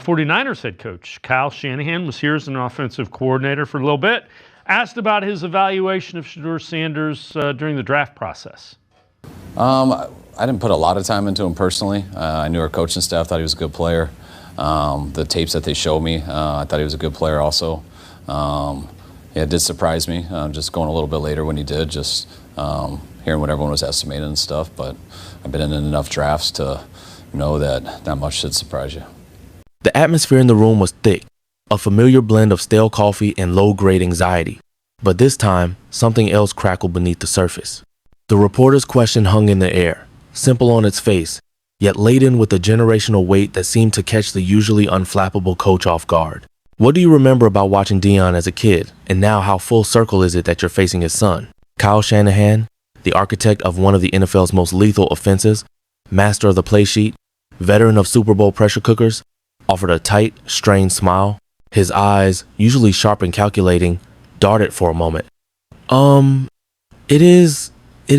49ers head coach Kyle Shanahan was here as an offensive coordinator for a little bit. Asked about his evaluation of Shadeur Sanders during the draft process. I didn't put a lot of time into him personally. I knew our coaching staff thought he was a good player. The tapes that they showed me, I thought he was a good player also. It did surprise me, just going a little bit later when he did, just hearing what everyone was estimating and stuff. But I've been in enough drafts to know that not much should surprise you. The atmosphere in the room was thick, a familiar blend of stale coffee and low-grade anxiety. But this time, something else crackled beneath the surface. The reporter's question hung in the air, simple on its face, yet laden with a generational weight that seemed to catch the usually unflappable coach off guard. What do you remember about watching Deion as a kid, and now how full circle is it that you're facing his son? Kyle Shanahan, the architect of one of the NFL's most lethal offenses, master of the play sheet, veteran of Super Bowl pressure cookers, offered a tight, strained smile. His eyes, usually sharp and calculating, darted for a moment. It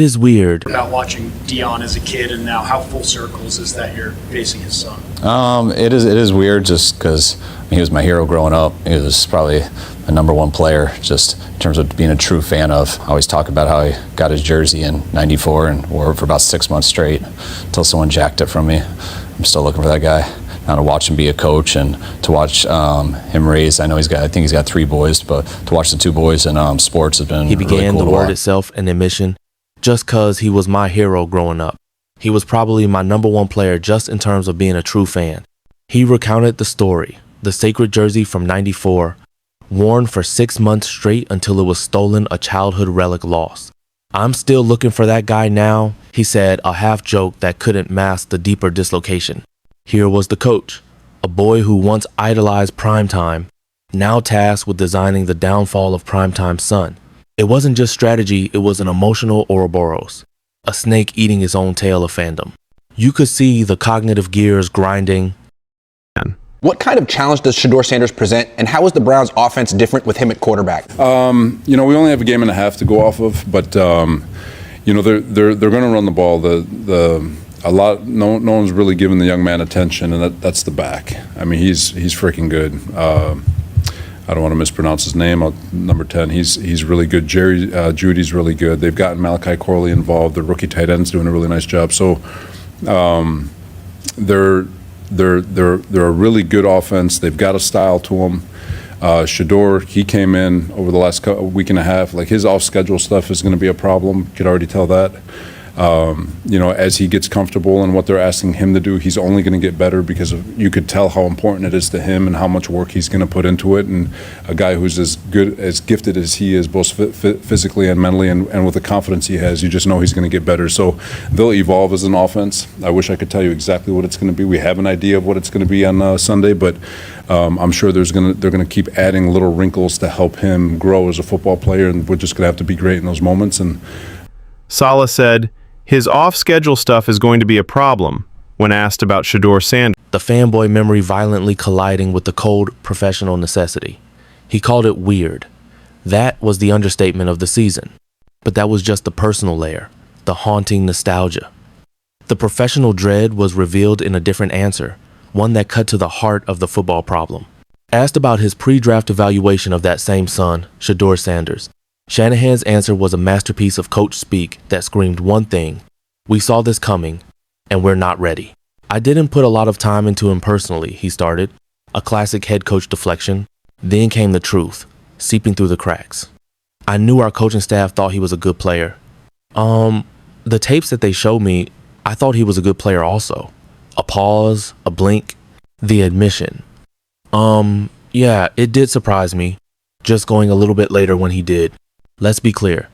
is weird. About watching Deion as a kid and now how full circles is that you're facing his son? It is weird just because he was my hero growing up. He was probably the #1 player just in terms of being a true fan of. I always talk about how he got his jersey in '94 and wore it for about 6 months straight until someone jacked it from me. I'm still looking for that guy. Now to watch him be a coach and to watch him raise. I think he's got 3 boys, but to watch the 2 boys in sports has been He began really cool the to word watch. itself an admission. Just cause he was my hero growing up. He was probably my #1 player just in terms of being a true fan. He recounted the story, the sacred jersey from '94, worn for 6 months straight until it was stolen, a childhood relic lost. I'm still looking for that guy now, he said, a half joke that couldn't mask the deeper dislocation. Here was the coach, a boy who once idolized primetime, now tasked with designing the downfall of primetime's son. It wasn't just strategy, it was an emotional Ouroboros, a snake eating its own tail of fandom. You could see the cognitive gears grinding. What kind of challenge does Shadeur Sanders present, and how is the Browns' offense different with him at quarterback? We only have a game and a half to go off of, but they're going to run the ball. No one's really giving the young man attention, and that's the back. I mean, he's freaking good. I don't want to mispronounce his name. Number 10, he's really good. Jerry Judy's really good. They've gotten Malachi Corley involved. The rookie tight end's doing a really nice job. So they're a really good offense. They've got a style to them. Shadeur, he came in over the last week and a half. Like, his off-schedule stuff is going to be a problem. You could already tell that. As he gets comfortable in what they're asking him to do, he's only going to get better because you could tell how important it is to him and how much work he's going to put into it. And a guy who's as good, as gifted as he is, both physically and mentally, and with the confidence he has, you just know he's going to get better. So they'll evolve as an offense. I wish I could tell you exactly what it's going to be. We have an idea of what it's going to be on Sunday, but I'm sure they're going to keep adding little wrinkles to help him grow as a football player, and we're just going to have to be great in those moments. And Saleh said his off-schedule stuff is going to be a problem when asked about Shadeur Sanders. The fanboy memory violently colliding with the cold professional necessity. He called it weird. That was the understatement of the season. But that was just the personal layer, the haunting nostalgia. The professional dread was revealed in a different answer, one that cut to the heart of the football problem. Asked about his pre-draft evaluation of that same son, Shadeur Sanders, Shanahan's answer was a masterpiece of coach speak that screamed one thing: we saw this coming, and we're not ready. I didn't put a lot of time into him personally, he started, a classic head coach deflection. Then came the truth, seeping through the cracks. I knew our coaching staff thought he was a good player. The tapes that they showed me, I thought he was a good player also. A pause, a blink, the admission. Yeah, it did surprise me, just going a little bit later when he did. Let's be clear,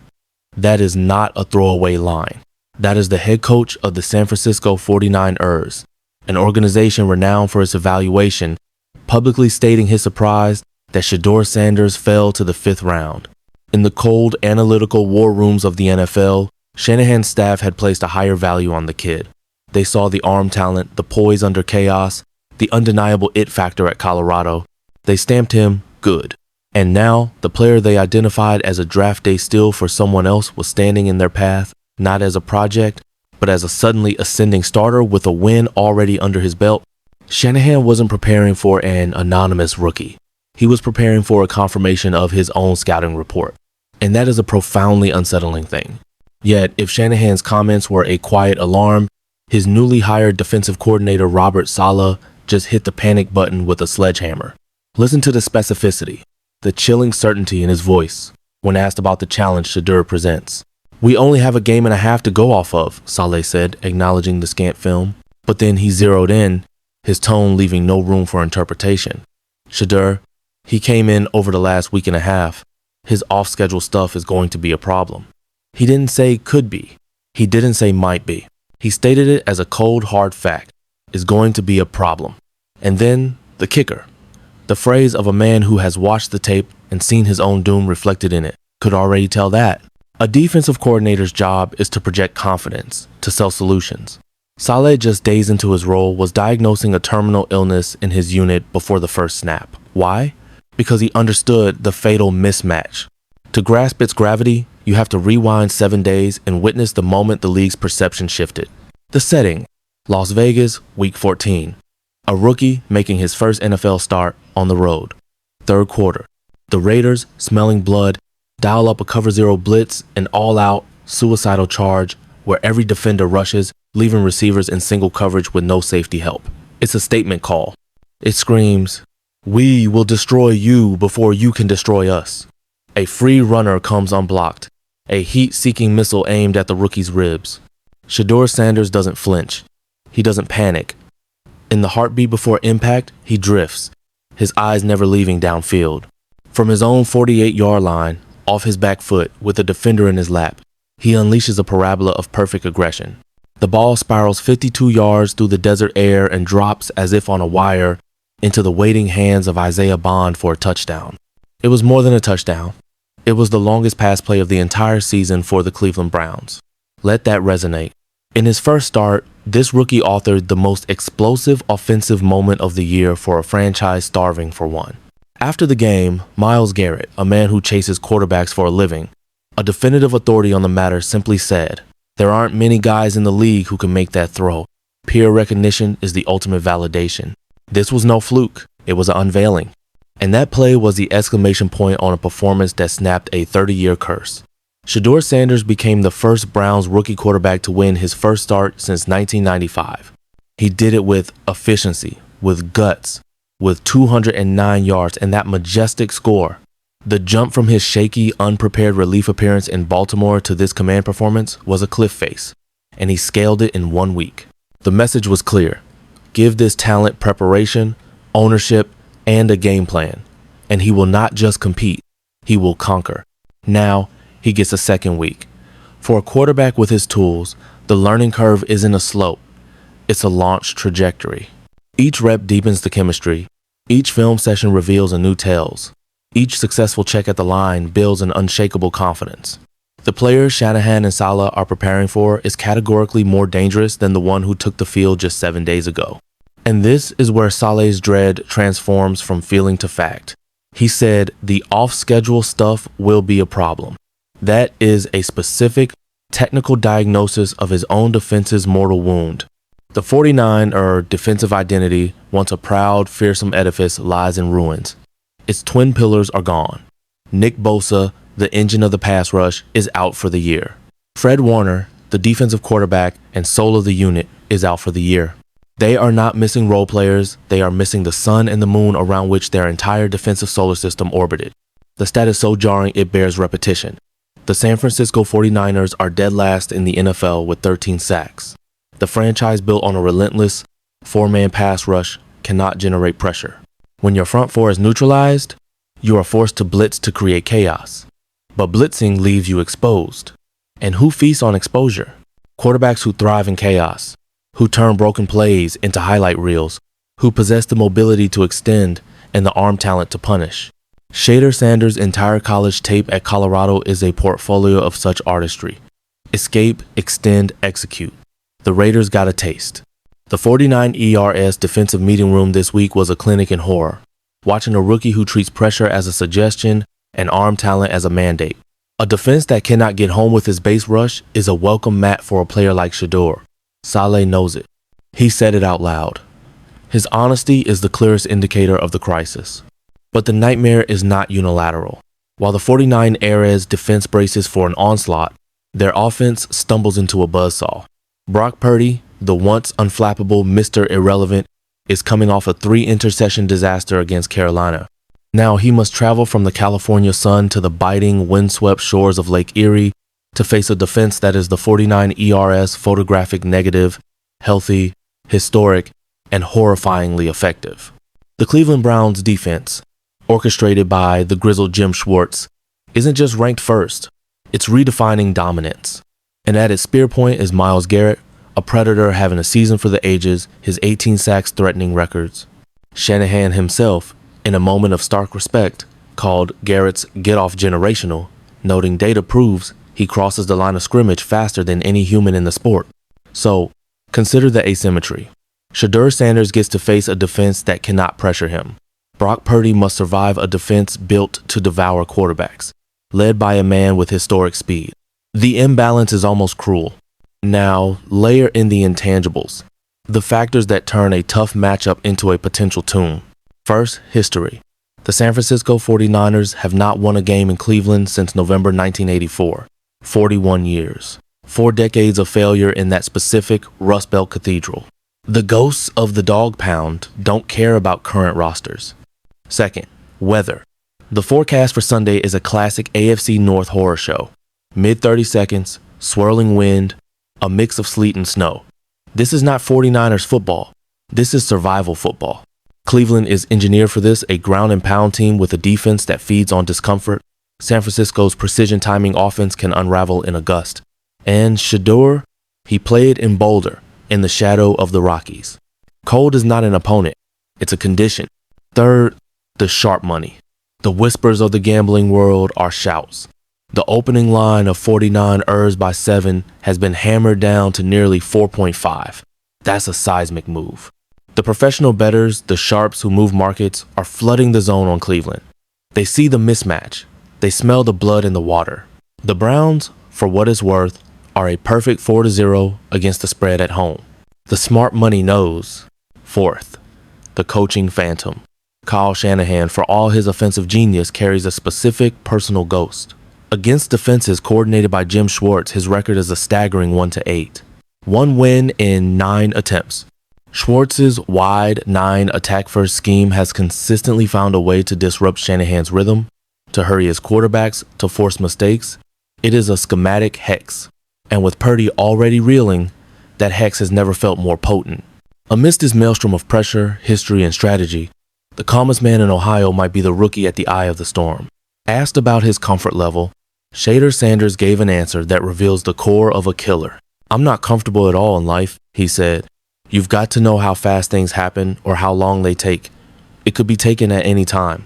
that is not a throwaway line. That is the head coach of the San Francisco 49ers, an organization renowned for its evaluation, publicly stating his surprise that Shadeur Sanders fell to the 5th round. In the cold, analytical war rooms of the NFL, Shanahan's staff had placed a higher value on the kid. They saw the arm talent, the poise under chaos, the undeniable it factor at Colorado. They stamped him good. And now, the player they identified as a draft day steal for someone else was standing in their path, not as a project, but as a suddenly ascending starter with a win already under his belt. Shanahan wasn't preparing for an anonymous rookie. He was preparing for a confirmation of his own scouting report. And that is a profoundly unsettling thing. Yet, if Shanahan's comments were a quiet alarm, his newly hired defensive coordinator Robert Saleh just hit the panic button with a sledgehammer. Listen to the specificity, the chilling certainty in his voice when asked about the challenge Shadeur presents. "We only have a game and a half to go off of," Saleh said, acknowledging the scant film. But then he zeroed in, his tone leaving no room for interpretation. "Shadeur, he came in over the last week and a half. His off-schedule stuff is going to be a problem." He didn't say could be. He didn't say might be. He stated it as a cold, hard fact. Is going to be a problem. And then the kicker. The phrase of a man who has watched the tape and seen his own doom reflected in it could already tell that. A defensive coordinator's job is to project confidence, to sell solutions. Saleh, just days into his role, was diagnosing a terminal illness in his unit before the first snap. Why? Because he understood the fatal mismatch. To grasp its gravity, you have to rewind 7 days and witness the moment the league's perception shifted. The setting: Las Vegas, Week 14. A rookie making his first NFL start on the road. Third quarter. The Raiders, smelling blood, dial up a cover zero blitz, an all-out, suicidal charge where every defender rushes, leaving receivers in single coverage with no safety help. It's a statement call. It screams, "We will destroy you before you can destroy us." A free runner comes unblocked, a heat-seeking missile aimed at the rookie's ribs. Shadeur Sanders doesn't flinch. He doesn't panic. In the heartbeat before impact, he drifts, his eyes never leaving downfield. From his own 48-yard line, off his back foot, with a defender in his lap, he unleashes a parabola of perfect aggression. The ball spirals 52 yards through the desert air and drops as if on a wire into the waiting hands of Isaiah Bond for a touchdown. It was more than a touchdown. It was the longest pass play of the entire season for the Cleveland Browns. Let that resonate. In his first start, this rookie authored the most explosive offensive moment of the year for a franchise starving for one. After the game, Myles Garrett, a man who chases quarterbacks for a living, a definitive authority on the matter, simply said, "There aren't many guys in the league who can make that throw. Peer recognition is the ultimate validation." This was no fluke. It was an unveiling. And that play was the exclamation point on a performance that snapped a 30-year curse. Shadeur Sanders became the first Browns rookie quarterback to win his first start since 1995. He did it with efficiency, with guts, with 209 yards and that majestic score. The jump from his shaky, unprepared relief appearance in Baltimore to this command performance was a cliff face, and he scaled it in 1 week. The message was clear. Give this talent preparation, ownership, and a game plan, and he will not just compete, he will conquer. Now, he gets a second week. For a quarterback with his tools, the learning curve isn't a slope, it's a launch trajectory. Each rep deepens the chemistry, each film session reveals a new tales, each successful check at the line builds an unshakable confidence. The player Shanahan and Saleh are preparing for is categorically more dangerous than the one who took the field just 7 days ago. And this is where Saleh's dread transforms from feeling to fact. He said the off-schedule stuff will be a problem. That is a specific, technical diagnosis of his own defense's mortal wound. The 49, or defensive identity, once a proud, fearsome edifice, lies in ruins. Its twin pillars are gone. Nick Bosa, the engine of the pass rush, is out for the year. Fred Warner, the defensive quarterback and soul of the unit, is out for the year. They are not missing role players, they are missing the sun and the moon around which their entire defensive solar system orbited. The stat is so jarring it bears repetition. The San Francisco 49ers are dead last in the NFL with 13 sacks. The franchise built on a relentless, four-man pass rush cannot generate pressure. When your front four is neutralized, you are forced to blitz to create chaos. But blitzing leaves you exposed. And who feasts on exposure? Quarterbacks who thrive in chaos, who turn broken plays into highlight reels, who possess the mobility to extend and the arm talent to punish. Shadeur Sanders' entire college tape at Colorado is a portfolio of such artistry. Escape, extend, execute. The Raiders got a taste. The 49 ERS defensive meeting room this week was a clinic in horror, watching a rookie who treats pressure as a suggestion and arm talent as a mandate. A defense that cannot get home with his base rush is a welcome mat for a player like Shadeur. Saleh knows it. He said it out loud. His honesty is the clearest indicator of the crisis. But the nightmare is not unilateral. While the 49 Ares defense braces for an onslaught, their offense stumbles into a buzzsaw. Brock Purdy, the once unflappable Mr. Irrelevant, is coming off a 3-interception disaster against Carolina. Now he must travel from the California sun to the biting, windswept shores of Lake Erie to face a defense that is the 49 ERS photographic negative, healthy, historic, and horrifyingly effective. The Cleveland Browns defense, orchestrated by the grizzled Jim Schwartz, isn't just ranked first, it's redefining dominance. And at its spear point is Myles Garrett, a predator having a season for the ages, his 18 sacks threatening records. Shanahan himself, in a moment of stark respect, called Garrett's get-off generational, noting data proves he crosses the line of scrimmage faster than any human in the sport. So, consider the asymmetry. Shadeur Sanders gets to face a defense that cannot pressure him. Brock Purdy must survive a defense built to devour quarterbacks, led by a man with historic speed. The imbalance is almost cruel. Now, layer in the intangibles, the factors that turn a tough matchup into a potential tomb. First, history. The San Francisco 49ers have not won a game in Cleveland since November 1984. 41 years. 4 decades of failure in that specific Rust Belt cathedral. The ghosts of the dog pound don't care about current rosters. Second, weather. The forecast for Sunday is a classic AFC North horror show. Mid 30 seconds, swirling wind, a mix of sleet and snow. This is not 49ers football. This is survival football. Cleveland is engineered for this, a ground and pound team with a defense that feeds on discomfort. San Francisco's precision timing offense can unravel in a gust. And Shadeur, he played in Boulder, in the shadow of the Rockies. Cold is not an opponent, it's a condition. Third, the sharp money. The whispers of the gambling world are shouts. The opening line of 49 errs by 7 has been hammered down to nearly 4.5. That's a seismic move. The professional bettors, the sharps who move markets, are flooding the zone on Cleveland. They see the mismatch. They smell the blood in the water. The Browns, for what it's worth, are a perfect 4-0 against the spread at home. The smart money knows. Fourth, the coaching phantom. Kyle Shanahan, for all his offensive genius, carries a specific personal ghost. Against defenses coordinated by Jim Schwartz, his record is a staggering 1-8. 1 win in 9 attempts. Schwartz's wide 9 attack-first scheme has consistently found a way to disrupt Shanahan's rhythm, to hurry his quarterbacks, to force mistakes. It is a schematic hex. And with Purdy already reeling, that hex has never felt more potent. Amidst this maelstrom of pressure, history, and strategy, the calmest man in Ohio might be the rookie at the eye of the storm. Asked about his comfort level, Shadeur Sanders gave an answer that reveals the core of a killer. "I'm not comfortable at all in life," he said. "You've got to know how fast things happen or how long they take. It could be taken at any time.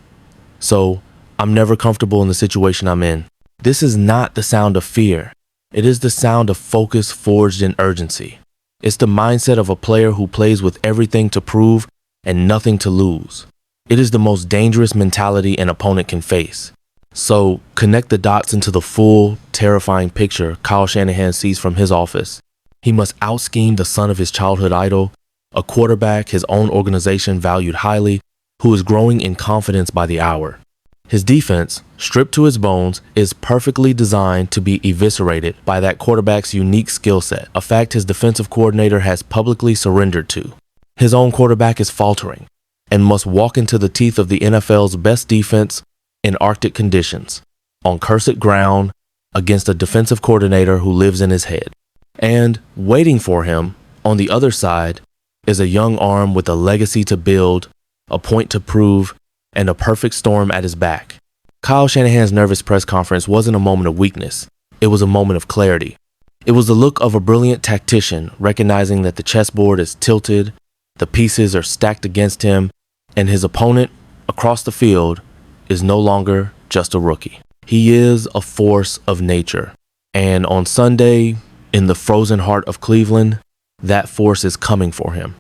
So, I'm never comfortable in the situation I'm in." This is not the sound of fear. It is the sound of focus forged in urgency. It's the mindset of a player who plays with everything to prove and nothing to lose. It is the most dangerous mentality an opponent can face. So, connect the dots into the full, terrifying picture Kyle Shanahan sees from his office. He must out-scheme the son of his childhood idol, a quarterback his own organization valued highly, who is growing in confidence by the hour. His defense, stripped to its bones, is perfectly designed to be eviscerated by that quarterback's unique skill set, a fact his defensive coordinator has publicly surrendered to. His own quarterback is faltering and must walk into the teeth of the NFL's best defense in Arctic conditions, on cursed ground, against a defensive coordinator who lives in his head. And waiting for him, on the other side, is a young arm with a legacy to build, a point to prove, and a perfect storm at his back. Kyle Shanahan's nervous press conference wasn't a moment of weakness. It was a moment of clarity. It was the look of a brilliant tactician recognizing that the chessboard is tilted, the pieces are stacked against him, and his opponent, across the field, is no longer just a rookie. He is a force of nature. And on Sunday, in the frozen heart of Cleveland, that force is coming for him.